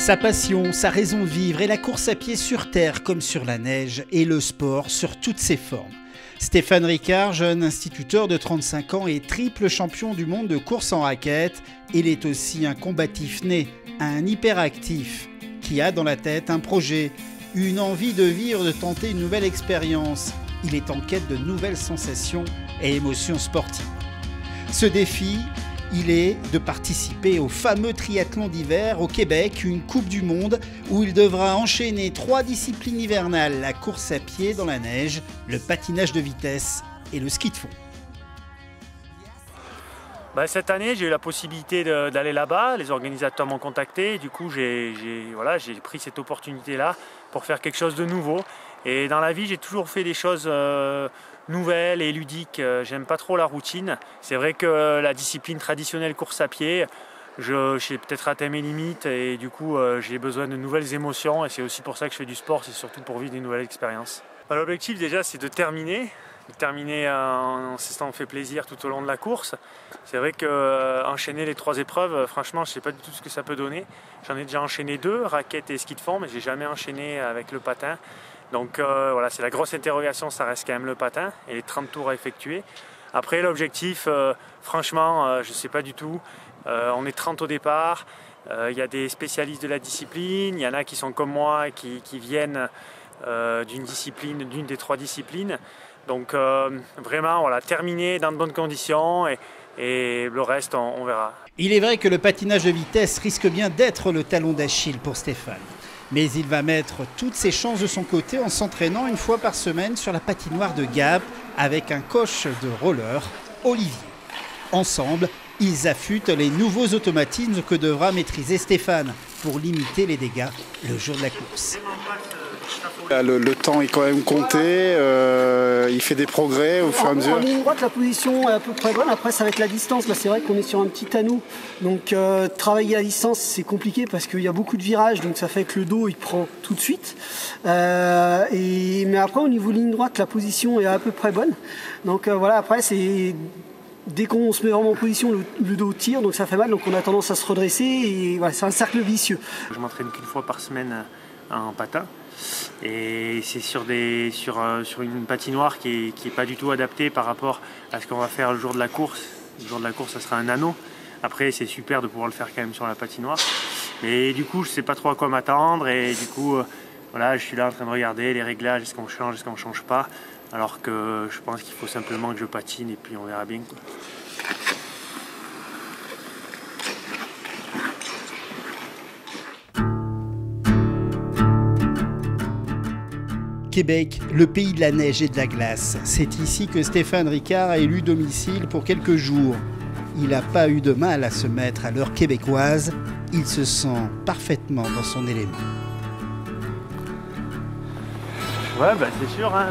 Sa passion, sa raison de vivre est la course à pied sur terre comme sur la neige et le sport sur toutes ses formes. Stéphane Ricard, jeune instituteur de 35 ans et triple champion du monde de course en raquette, il est aussi un combatif né, un hyperactif qui a dans la tête un projet, une envie de vivre, de tenter une nouvelle expérience. Il est en quête de nouvelles sensations et émotions sportives. Ce défi, il est de participer au fameux triathlon d'hiver au Québec, une Coupe du Monde où il devra enchaîner 3 disciplines hivernales, la course à pied dans la neige, le patinage de vitesse et le ski de fond. Cette année, j'ai eu la possibilité d'aller là-bas, les organisateurs m'ont contacté, du coup j'ai pris cette opportunité-là pour faire quelque chose de nouveau. Et dans la vie, j'ai toujours fait des choses nouvelles et ludiques, j'aime pas trop la routine. C'est vrai que la discipline traditionnelle course à pied, j'ai peut-être atteint mes limites et du coup j'ai besoin de nouvelles émotions et c'est aussi pour ça que je fais du sport, c'est surtout pour vivre des nouvelles expériences. L'objectif déjà c'est de terminer en s'étant fait plaisir tout au long de la course. C'est vrai qu'enchaîner les 3 épreuves, franchement je sais pas du tout ce que ça peut donner. J'en ai déjà enchaîné 2, raquette et ski de fond, mais j'ai jamais enchaîné avec le patin. Donc voilà, c'est la grosse interrogation, ça reste quand même le patin et les 30 tours à effectuer. Après l'objectif, franchement, je ne sais pas du tout. On est 30 au départ, il y a des spécialistes de la discipline, il y en a qui sont comme moi, qui viennent d'une des 3 disciplines. Donc vraiment, voilà, terminer dans de bonnes conditions et le reste, on verra. Il est vrai que le patinage de vitesse risque bien d'être le talon d'Achille pour Stéphane. Mais il va mettre toutes ses chances de son côté en s'entraînant une fois par semaine sur la patinoire de Gap avec un coach de roller, Olivier. Ensemble, ils affûtent les nouveaux automatismes que devra maîtriser Stéphane pour limiter les dégâts le jour de la course. Le temps est quand même compté, il fait des progrès au fur et à mesure. En ligne droite, la position est à peu près bonne. Après, c'est avec la distance. C'est vrai qu'on est sur un petit anneau. Donc, travailler à distance, c'est compliqué parce qu'il y a beaucoup de virages. Donc, ça fait que le dos, il prend tout de suite. Mais après, au niveau ligne droite, la position est à peu près bonne. Donc, voilà, après, c'est... Dès qu'on se met vraiment en position, le dos tire, donc ça fait mal. Donc, on a tendance à se redresser. Et voilà, c'est un cercle vicieux. Je m'entraîne qu'une fois par semaine en patin. Et c'est sur une patinoire qui est pas du tout adaptée par rapport à ce qu'on va faire le jour de la course. Le jour de la course, ça sera un anneau. Après, c'est super de pouvoir le faire quand même sur la patinoire. Mais du coup, je sais pas trop à quoi m'attendre. Et du coup, voilà, je suis là en train de regarder les réglages, est-ce qu'on change, est-ce qu'on change pas. Alors que je pense qu'il faut simplement que je patine et puis on verra bien, quoi. Québec, le pays de la neige et de la glace. C'est ici que Stéphane Ricard a élu domicile pour quelques jours. Il n'a pas eu de mal à se mettre à l'heure québécoise. Il se sent parfaitement dans son élément. Ouais, c'est sûr, hein.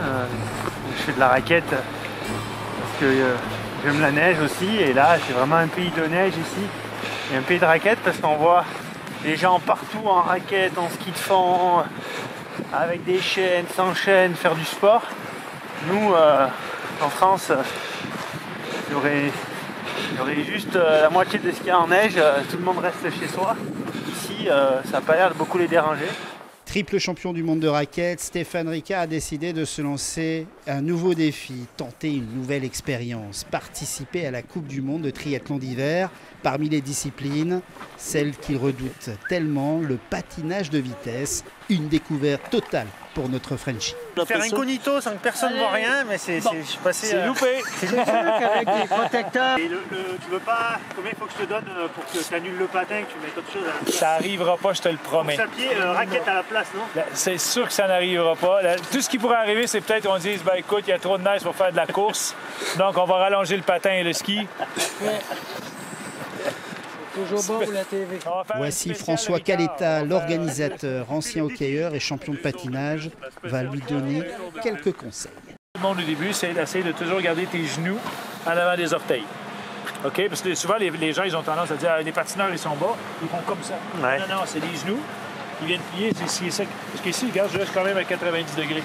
Je fais de la raquette parce que j'aime la neige aussi. Et là, c'est vraiment un pays de neige ici. Et un pays de raquette parce qu'on voit les gens partout en raquette, en ski de fond, avec des chaînes, sans chaînes, faire du sport. Nous, en France, il y aurait juste la moitié des skieurs en neige, tout le monde reste chez soi. Ici, ça n'a pas l'air de beaucoup les déranger. Triple champion du monde de raquette, Stéphane Ricard a décidé de se lancer un nouveau défi, tenter une nouvelle expérience, participer à la Coupe du monde de triathlon d'hiver. Parmi les disciplines, celle qu'il redoute tellement, le patinage de vitesse, une découverte totale pour notre Frenchie. Faire incognito sans que personne ne voit rien, mais je suis passé... C'est loupé. C'est sûr qu'avec des protecteurs... Et tu veux pas... Combien il faut que je te donne pour que tu annules le patin, que tu mettes autre chose à la place? Ça n'arrivera pas, je te le promets. Course à pied, raquette à la place, non? C'est sûr que ça n'arrivera pas. Tout ce qui pourrait arriver, c'est peut-être qu'on dise, écoute, il y a trop de neige pour faire de la course, donc on va rallonger le patin et le ski. Toujours bon pour la TV. Voici François Caletta, l'organisateur, ancien hockeyeur et champion de patinage, va lui donner quelques conseils. Tout le monde au début, c'est d'essayer de toujours garder tes genoux en avant des orteils. OK? Parce que souvent, les gens, ils ont tendance à dire, les patineurs, ils sont bas, ils font comme ça. Ouais. Non, c'est les genoux. Ils viennent plier, c'est ça. Parce qu'ici, regarde, je reste quand même à 90 degrés.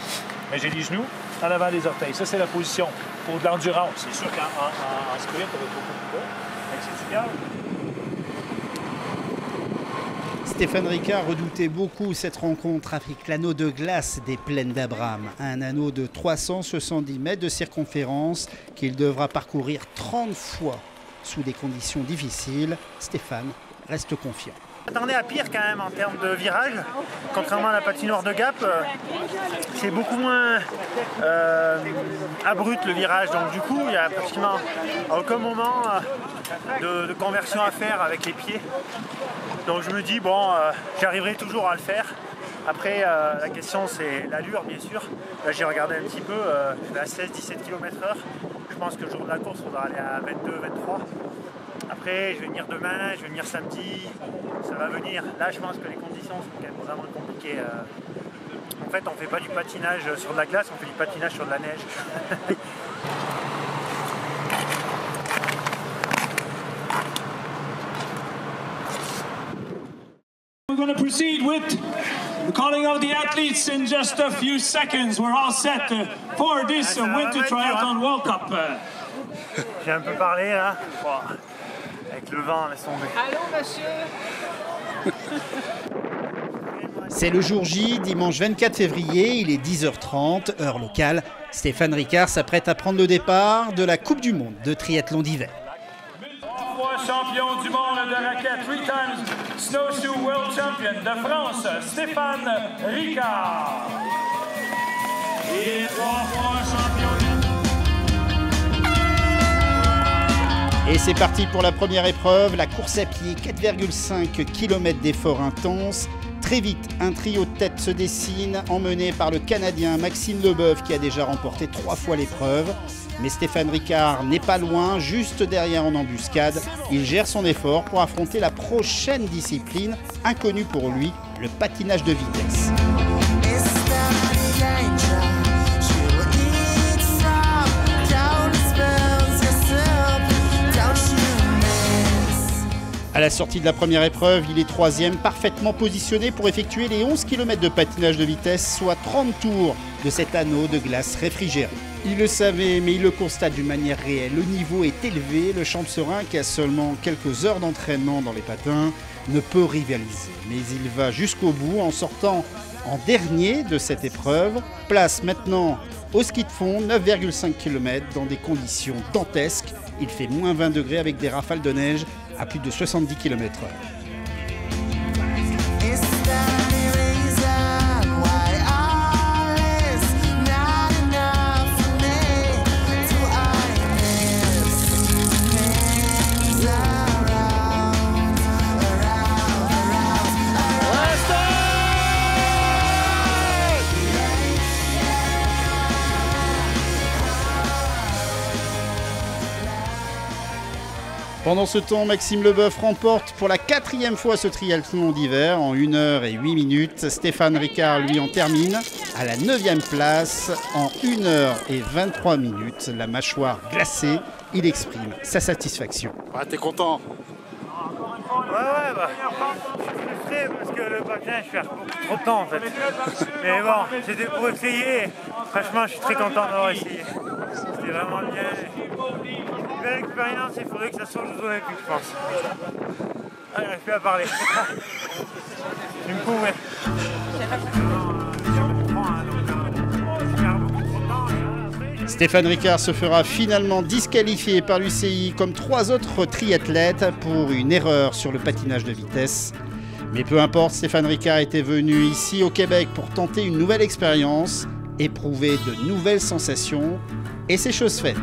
Mais j'ai les genoux en avant des orteils. Ça, c'est la position pour de l'endurance. C'est sûr qu'en sprint, on va beaucoup plus bas. Mais si tu gardes... Stéphane Ricard redoutait beaucoup cette rencontre avec l'anneau de glace des Plaines d'Abraham. Un anneau de 370 mètres de circonférence qu'il devra parcourir 30 fois sous des conditions difficiles. Stéphane reste confiant. J'attendais à pire quand même en termes de virage. Contrairement à la patinoire de Gap, c'est beaucoup moins abrupt le virage. Donc du coup, il n'y a pratiquement aucun moment de conversion à faire avec les pieds. Donc je me dis, bon, j'arriverai toujours à le faire. Après, la question c'est l'allure, bien sûr. Là, j'ai regardé un petit peu, je vais à 16-17 km/h. Je pense que le jour de la course, il faudra aller à 22-23. Après, je vais venir demain, je vais venir samedi, ça va venir. Là, je pense que les conditions sont quand même vraiment compliquées. En fait, on ne fait pas du patinage sur de la glace, on fait du patinage sur de la neige. We're going to proceed with the calling of the athletes in just a few seconds. We're all set for this Winter Triathlon World Cup. J'ai un peu parlé là. Wow. Avec le vent, laisse tomber. Allô, monsieur. C'est le jour J, dimanche 24 février, il est 10h30, heure locale. Stéphane Ricard s'apprête à prendre le départ de la Coupe du Monde de triathlon d'hiver. 3 fois champion du monde de raquette, 3 times snowshoe world champion de France, Stéphane Ricard. Et 3 fois champion du monde. Et c'est parti pour la première épreuve, la course à pied, 4,5 km d'effort intense. Très vite, un trio de tête se dessine, emmené par le Canadien Maxime Leboeuf qui a déjà remporté 3 fois l'épreuve. Mais Stéphane Ricard n'est pas loin, juste derrière en embuscade. Il gère son effort pour affronter la prochaine discipline, inconnue pour lui, le patinage de vitesse. À la sortie de la première épreuve, il est 3e, parfaitement positionné pour effectuer les 11 km de patinage de vitesse, soit 30 tours de cet anneau de glace réfrigéré. Il le savait, mais il le constate d'une manière réelle. Le niveau est élevé, le Champ-de-Seraing, qui a seulement quelques heures d'entraînement dans les patins, ne peut rivaliser. Mais il va jusqu'au bout en sortant en dernier de cette épreuve. Place maintenant au ski de fond, 9,5 km dans des conditions dantesques. Il fait moins 20 degrés avec des rafales de neige à plus de 70 km/h. Pendant ce temps, Maxime Leboeuf remporte pour la 4e fois ce triathlon d'hiver en 1 h et 8 minutes. Stéphane Ricard, lui, en termine à la 9e place en 1 h et 23 minutes. La mâchoire glacée, il exprime sa satisfaction. Ah, t'es content? Ouais, bah, je suis frustré parce que le patin, je perds beaucoup trop de temps en fait. Mais bon, c'était pour essayer. Franchement, je suis très content d'avoir essayé. C'était vraiment bien. Une belle expérience, il faudrait que ça soit aux Jeux Olympiques, je pense. Ah, j'arrive plus à parler. Tu me pouvais. Stéphane Ricard se fera finalement disqualifier par l'UCI comme 3 autres triathlètes pour une erreur sur le patinage de vitesse. Mais peu importe, Stéphane Ricard était venu ici au Québec pour tenter une nouvelle expérience, éprouver de nouvelles sensations, et c'est chose faite.